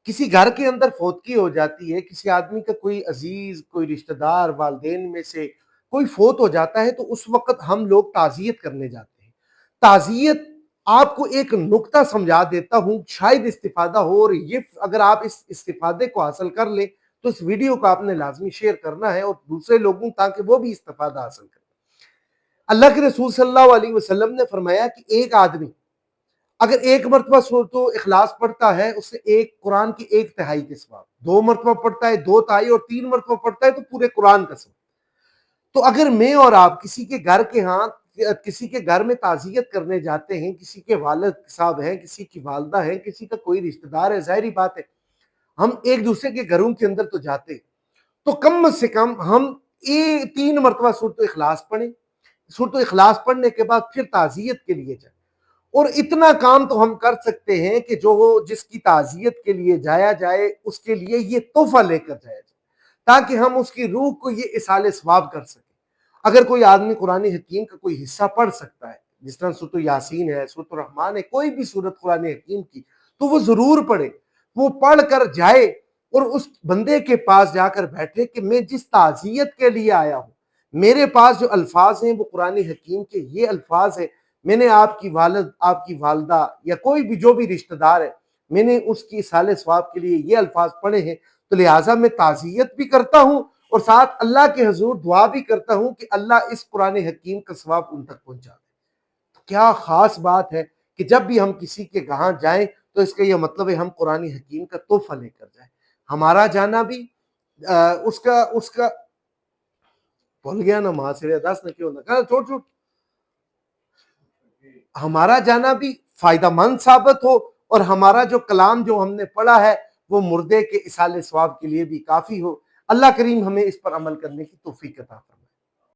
کسی گھر کے اندر فوتگی ہو جاتی ہے، کسی آدمی کا کوئی عزیز، کوئی رشتہ دار، والدین میں سے کوئی فوت ہو جاتا ہے تو اس وقت ہم لوگ تعزیت کرنے جاتے ہیں۔ تعزیت آپ کو ایک نکتہ سمجھا دیتا ہوں، شاید استفادہ ہو، اور یہ اگر آپ اس استفادے کو حاصل کر لیں تو اس ویڈیو کو آپ نے لازمی شیئر کرنا ہے اور دوسرے لوگوں تاکہ وہ بھی استفادہ حاصل کریں۔ اللہ کے رسول صلی اللہ علیہ وسلم نے فرمایا کہ ایک آدمی اگر ایک مرتبہ سورۃ اخلاص پڑھتا ہے اس سے ایک قرآن کی ایک تہائی کے ثواب، دو مرتبہ پڑھتا ہے دو تہائی، اور تین مرتبہ پڑھتا ہے تو پورے قرآن کا ثواب۔ تو اگر میں اور آپ کسی کے گھر میں تعزیت کرنے جاتے ہیں، کسی کے والد صاحب ہیں، کسی کی والدہ ہیں، کسی کا کوئی رشتہ دار ہے، ظاہری بات ہے ہم ایک دوسرے کے گھروں کے اندر تو جاتے ہیں، تو کم سے کم ہم 3 مرتبہ سورۃ اخلاص پڑھیں۔ سورۃ اخلاص پڑھنے کے بعد پھر تعزیت کے لیے جائیں، اور اتنا کام تو ہم کر سکتے ہیں کہ جس کی تعزیت کے لیے جایا جائے اس کے لیے یہ تحفہ لے کر جایا جائے، تاکہ ہم اس کی روح کو یہ اصال ثواب کر سکیں۔ اگر کوئی آدمی قرآن حکیم کا کوئی حصہ پڑھ سکتا ہے، جس طرح سورۃ یاسین ہے، سورۃ الرحمن ہے، کوئی بھی سورت قرآن حکیم کی، تو وہ ضرور پڑھے، وہ پڑھ کر جائے اور اس بندے کے پاس جا کر بیٹھے کہ میں جس تعزیت کے لیے آیا ہوں، میرے پاس جو الفاظ ہیں وہ قرآن حکیم کے یہ الفاظ ہیں، میں نے آپ کی والد، آپ کی والدہ یا کوئی بھی جو بھی رشتہ دار ہے، میں نے اس کی اصال ثواب کے لیے یہ الفاظ پڑھے ہیں، تو لہٰذا میں تعزیت بھی کرتا ہوں اور ساتھ اللہ کے حضور دعا بھی کرتا ہوں کہ اللہ اس قرآن حکیم کا ثواب ان تک پہنچا دے۔ تو کیا خاص بات ہے کہ جب بھی ہم کسی کے گہاں جائیں تو اس کا یہ مطلب ہے ہم قرآن حکیم کا تحفہ لے کر جائیں۔ ہمارا جانا بھی اس کا بھول گیا نا، ماں سے دس نہ کیوں نہ چھوٹ ہمارا جانا بھی فائدہ مند ثابت ہو، اور ہمارا جو کلام جو ہم نے پڑھا ہے وہ مردے کے اصال ثواب کے لیے بھی کافی ہو۔ اللہ کریم ہمیں اس پر عمل کرنے کی توفیق عطا فرمائے۔